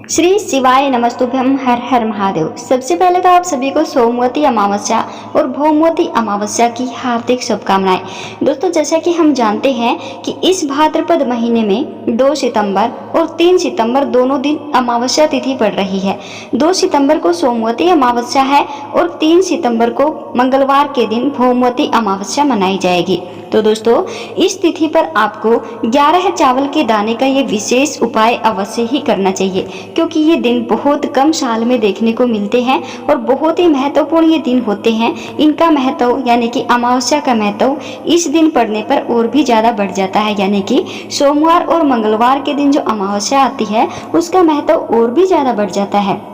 श्री शिवाय नमस्तुभ्यम, हर हर महादेव। सबसे पहले तो आप सभी को सोमवती अमावस्या और भौमवती अमावस्या की हार्दिक शुभकामनाएं। दोस्तों, जैसा कि हम जानते हैं कि इस भाद्रपद महीने में 2 सितंबर और 3 सितंबर दोनों दिन अमावस्या तिथि पड़ रही है। 2 सितंबर को सोमवती अमावस्या है और 3 सितंबर को मंगलवार के दिन भौमवती अमावस्या मनाई जाएगी। तो दोस्तों, इस तिथि पर आपको 11 चावल के दाने का ये विशेष उपाय अवश्य ही करना चाहिए, क्योंकि ये दिन बहुत कम साल में देखने को मिलते हैं और बहुत ही महत्वपूर्ण ये दिन होते हैं। इनका महत्व यानी कि अमावस्या का महत्व इस दिन पड़ने पर और भी ज़्यादा बढ़ जाता है। यानी कि सोमवार और मंगलवार के दिन जो अमावस्या आती है उसका महत्व और भी ज़्यादा बढ़ जाता है।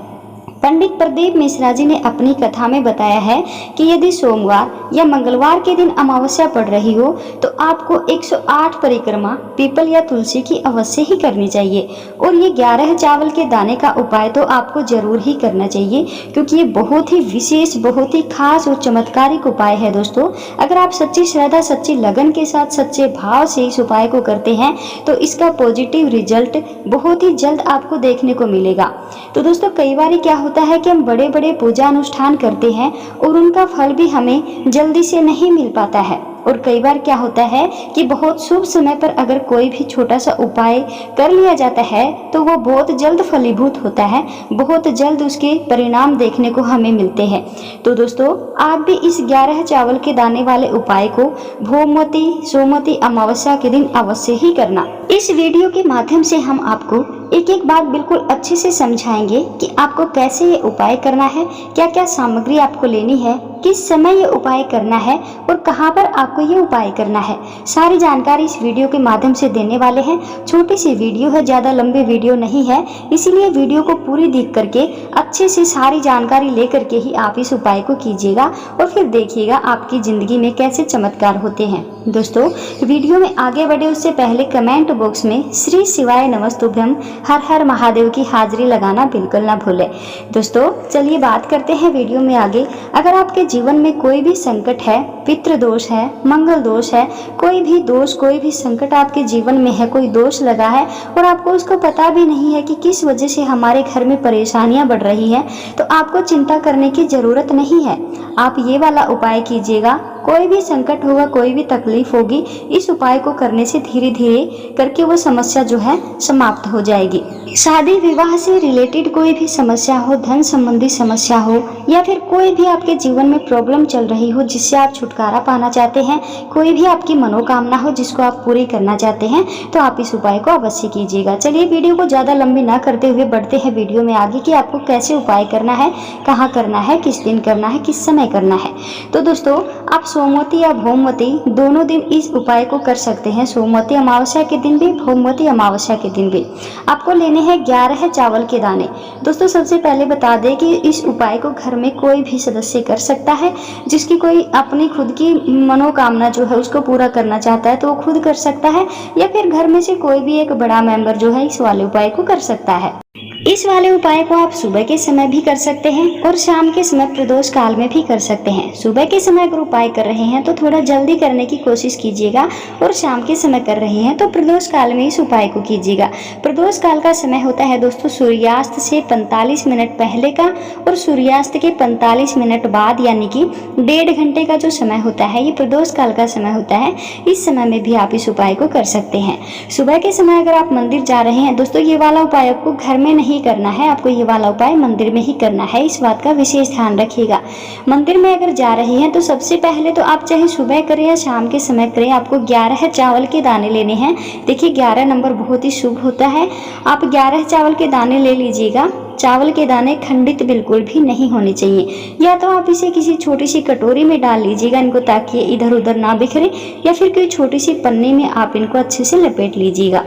पंडित प्रदीप मिश्रा जी ने अपनी कथा में बताया है कि यदि सोमवार या मंगलवार के दिन अमावस्या पड़ रही हो तो आपको 108 परिक्रमा पीपल या तुलसी की अवश्य ही करनी चाहिए। और ये 11 चावल के दाने का उपाय तो आपको जरूर ही करना चाहिए, क्योंकि ये बहुत ही विशेष, बहुत ही खास और चमत्कारिक उपाय है। दोस्तों, अगर आप सच्ची श्रद्धा, सच्ची लगन के साथ, सच्चे भाव से इस उपाय को करते हैं तो इसका पॉजिटिव रिजल्ट बहुत ही जल्द आपको देखने को मिलेगा। तो दोस्तों, कई बार क्या होता है कि हम बड़े बड़े पूजा अनुष्ठान करते हैं और उनका फल भी हमें जल्दी से नहीं मिल पाता है। और कई बार क्या होता है कि बहुत शुभ समय पर अगर कोई भी छोटा सा उपाय कर लिया जाता है तो वो बहुत जल्द फलीभूत होता है, बहुत जल्द उसके परिणाम देखने को हमें मिलते हैं। तो दोस्तों, आप भी इस 11 चावल के दाने वाले उपाय को भौमवती सोमवती अमावस्या के दिन अवश्य ही करना। इस वीडियो के माध्यम से हम आपको एक एक बात बिल्कुल अच्छे से समझाएंगे कि आपको कैसे ये उपाय करना है, क्या क्या सामग्री आपको लेनी है, किस समय ये उपाय करना है और कहाँ पर आपको ये उपाय करना है। सारी जानकारी इस वीडियो के माध्यम से देने वाले हैं। छोटी सी वीडियो है, ज़्यादा लंबी वीडियो नहीं है, इसीलिए वीडियो को पूरी देख करके अच्छे से सारी जानकारी ले करके ही आप इस उपाय को कीजिएगा और फिर देखिएगा आपकी ज़िंदगी में कैसे चमत्कार होते हैं। दोस्तों, वीडियो में आगे बढ़े उससे पहले कमेंट बॉक्स में श्री शिवाय नमस्तुभ्यम, हर हर महादेव की हाजिरी लगाना बिल्कुल ना भूलें। दोस्तों, चलिए बात करते हैं वीडियो में आगे। अगर आपके जीवन में कोई भी संकट है, पितृ दोष है, मंगल दोष है, कोई भी दोष, कोई भी संकट आपके जीवन में है, कोई दोष लगा है और आपको उसको पता भी नहीं है कि किस वजह से हमारे घर में परेशानियां बढ़ रही हैं, तो आपको चिंता करने की जरूरत नहीं है। आप ये वाला उपाय कीजिएगा। कोई भी संकट होगा, कोई भी तकलीफ होगी, इस उपाय को करने से धीरे धीरे करके वो समस्या जो है समाप्त हो जाएगी। शादी विवाह से रिलेटेड कोई भी समस्या हो, धन संबंधी समस्या हो या फिर कोई भी आपके जीवन में प्रॉब्लम चल रही हो जिससे आप छुटकारा पाना चाहते हैं, कोई भी आपकी मनोकामना हो जिसको आप पूरी करना चाहते हैं, तो आप इस उपाय को अवश्य कीजिएगा। चलिए वीडियो को ज़्यादा लंबी ना करते हुए बढ़ते हैं वीडियो में आगे कि आपको कैसे उपाय करना है, कहाँ करना है, किस दिन करना है, किस समय करना है। तो दोस्तों, आप सोमवती या भौमवती दोनों दिन इस उपाय को कर सकते हैं। सोमवती अमावस्या के दिन भी, भौमवती अमावस्या के दिन भी। आपको लेने हैं 11 चावल के दाने। दोस्तों, सबसे पहले बता दें कि इस उपाय को घर में कोई भी सदस्य कर सकता है। जिसकी कोई अपनी खुद की मनोकामना जो है उसको पूरा करना चाहता है तो वो खुद कर सकता है, या फिर घर में से कोई भी एक बड़ा मेंबर जो है इस वाले उपाय को कर सकता है। इस वाले उपाय को आप सुबह के समय भी कर सकते हैं और शाम के समय प्रदोष काल में भी कर सकते हैं। सुबह के समय अगर उपाय कर रहे हैं तो थोड़ा जल्दी करने की कोशिश कीजिएगा और शाम के समय कर रहे हैं तो प्रदोष काल में इस उपाय को कीजिएगा। प्रदोष काल का समय होता है दोस्तों सूर्यास्त से 45 मिनट पहले का और सूर्यास्त के 45 मिनट बाद, यानी कि 1.5 घंटे का जो समय होता है ये प्रदोष काल का समय होता है। इस समय में भी आप इस उपाय को कर सकते हैं। सुबह के समय अगर आप मंदिर जा रहे हैं दोस्तों, ये वाला उपाय आपको घर में नहीं करना है, आपको ये वाला उपाय मंदिर में ही करना है। इस बात का विशेष ध्यान रखिएगा। मंदिर में अगर जा रहे हैं तो सबसे पहले तो आप चाहे सुबह करें या शाम के समय करें, आपको 11 चावल के दाने लेने हैं। देखिए, 11 नंबर बहुत ही शुभ होता है। आप 11 चावल के दाने ले लीजिएगा। चावल के दाने खंडित बिल्कुल भी नहीं होने चाहिए। या तो आप इसे किसी छोटी सी कटोरी में डाल लीजिएगा इनको, ताकि इधर उधर ना बिखरे, या फिर कोई छोटी सी पन्नी में आप इनको अच्छे से लपेट लीजिएगा।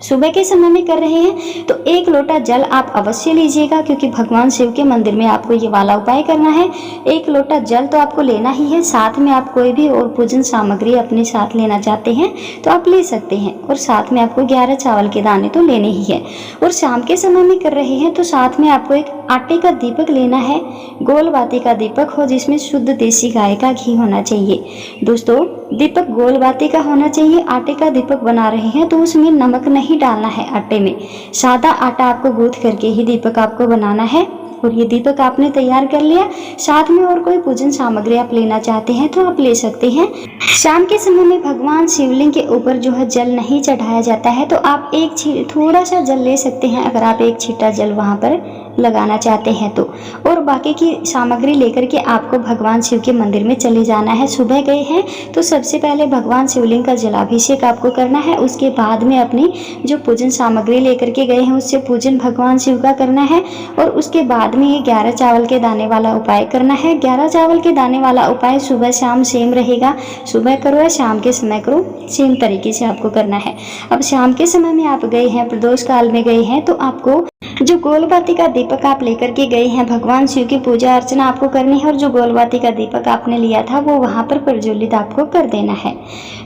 सुबह के समय में कर रहे हैं तो 1 लोटा जल आप अवश्य लीजिएगा, क्योंकि भगवान शिव के मंदिर में आपको ये वाला उपाय करना है। 1 लोटा जल तो आपको लेना ही है। साथ में आप कोई भी और पूजन सामग्री अपने साथ लेना चाहते हैं तो आप ले सकते हैं, और साथ में आपको 11 चावल के दाने तो लेने ही है। और शाम के समय में कर रहे हैं तो साथ में आपको एक आटे का दीपक लेना है। गोल बाती का दीपक हो जिसमें शुद्ध देसी गाय का घी होना चाहिए। दोस्तों, दीपक गोल बाती का होना चाहिए। आटे का दीपक बना रहे हैं तो उसमें नमक नहीं नहीं डालना है आटे में। सादा आटा आपको गूंथ करके ही दीपक आपको बनाना है। और ये दीपक आपने तैयार कर लिया। साथ में और कोई पूजन सामग्री आप लेना चाहते हैं तो आप ले सकते हैं। शाम के समय में भगवान शिवलिंग के ऊपर जो है जल नहीं चढ़ाया जाता है, तो आप थोड़ा सा जल ले सकते हैं अगर आप एक छींटा जल वहाँ पर लगाना चाहते हैं तो। और बाकी की सामग्री लेकर के आपको भगवान शिव के मंदिर में चले जाना है। सुबह गए हैं तो सबसे पहले भगवान शिवलिंग का जलाभिषेक आपको करना है। उसके बाद में अपनी जो पूजन सामग्री लेकर के गए हैं उससे पूजन भगवान शिव का करना है। और उसके बाद में ये 11 चावल के दाने वाला उपाय करना है। 11 चावल के दाने वाला उपाय सुबह शाम सेम रहेगा। सुबह करो या शाम के समय करो, सेम तरीके से आपको करना है। अब शाम के समय में आप गए हैं, प्रदोष काल में गए हैं, तो आपको जो गोलबाती का दीपक आप लेकर के गए हैं, भगवान शिव की पूजा अर्चना आपको करनी है। और जो गोलबाती का दीपक आपने लिया था वो वहाँ पर प्रज्वलित आपको कर देना है।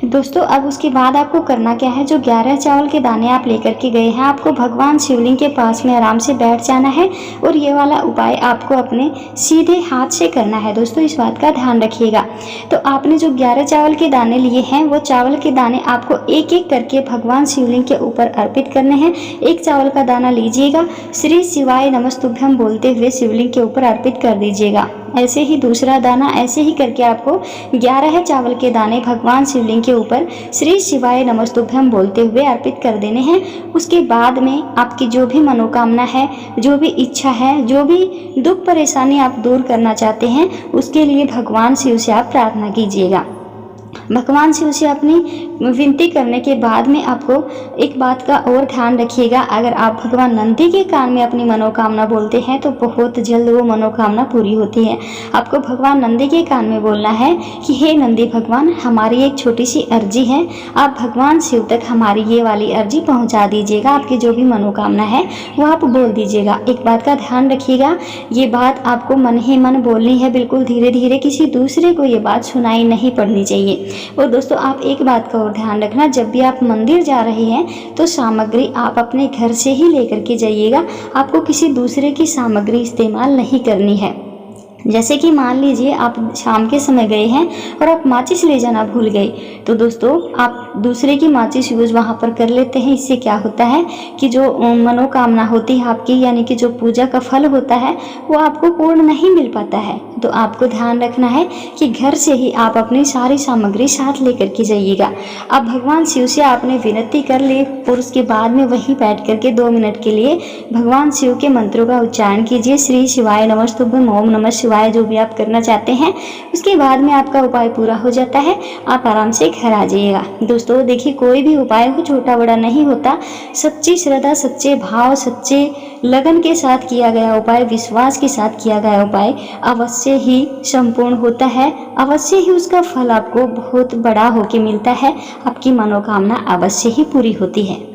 दोस्तों अब उसके बाद आपको करना क्या है, जो 11 चावल के दाने आप लेकर के गए हैं, आपको भगवान शिवलिंग के पास में आराम से बैठ जाना है। और ये वाला उपाय आपको अपने सीधे हाथ से करना है। दोस्तों इस बात का ध्यान रखिएगा। तो आपने जो 11 चावल के दाने लिए हैं, वो चावल के दाने आपको एक एक करके भगवान शिवलिंग के ऊपर अर्पित करने हैं। एक चावल का दाना लीजिएगा, श्री शिवाय नमस्तुभ्यम बोलते हुए शिवलिंग के ऊपर अर्पित कर दीजिएगा। ऐसे ही दूसरा दाना, ऐसे ही करके आपको 11 चावल के दाने भगवान शिवलिंग के ऊपर श्री शिवाय नमस्तुभ्यम बोलते हुए अर्पित कर देने हैं। उसके बाद में आपकी जो भी मनोकामना है, जो भी इच्छा है, जो भी दुख परेशानी आप दूर करना चाहते हैं, उसके लिए भगवान शिव से आप प्रार्थना कीजिएगा। भगवान शिव से अपनी विनती करने के बाद में आपको एक बात का और ध्यान रखिएगा, अगर आप भगवान नंदी के कान में अपनी मनोकामना बोलते हैं तो बहुत जल्द वो मनोकामना पूरी होती है। आपको भगवान नंदी के कान में बोलना है कि हे नंदी भगवान, हमारी एक छोटी सी अर्जी है, आप भगवान शिव तक हमारी ये वाली अर्जी पहुंचा दीजिएगा। आपकी जो भी मनोकामना है वो आप बोल दीजिएगा। एक बात का ध्यान रखिएगा, ये बात आपको मन ही मन बोलनी है, बिल्कुल धीरे धीरे, किसी दूसरे को ये बात सुनाई नहीं पड़नी चाहिए। और दोस्तों आप एक बात का और ध्यान रखना, जब भी आप मंदिर जा रहे हैं तो सामग्री आप अपने घर से ही लेकर के जाइएगा। आपको किसी दूसरे की सामग्री इस्तेमाल नहीं करनी है। जैसे कि मान लीजिए आप शाम के समय गए हैं और आप माचिस ले जाना भूल गए, तो दोस्तों आप दूसरे की माचिस यूज वहाँ पर कर लेते हैं। इससे क्या होता है कि जो मनोकामना होती है आपकी, यानी कि जो पूजा का फल होता है, वो आपको पूर्ण नहीं मिल पाता है। तो आपको ध्यान रखना है कि घर से ही आप अपनी सारी सामग्री साथ लेकर के जाइएगा। अब भगवान शिव से आपने विनती कर ली और उसके बाद में वहीं बैठ करके 2 मिनट के लिए भगवान शिव के मंत्रों का उच्चारण कीजिए। श्री शिवाय नमस्तुभ्यम, ओम नमः शिवाय, जो भी आप करना चाहते हैं। उसके बाद में आपका उपाय पूरा हो जाता है, आप आराम से घर आ जाइएगा। दोस्तों देखिए, कोई भी उपाय हो छोटा बड़ा नहीं होता। सच्ची श्रद्धा, सच्चे भाव, सच्चे लगन के साथ किया गया उपाय, विश्वास के साथ किया गया उपाय अवश्य ही संपूर्ण होता है। अवश्य ही उसका फल आपको बहुत बड़ा होके मिलता है। आपकी मनोकामना अवश्य ही पूरी होती है।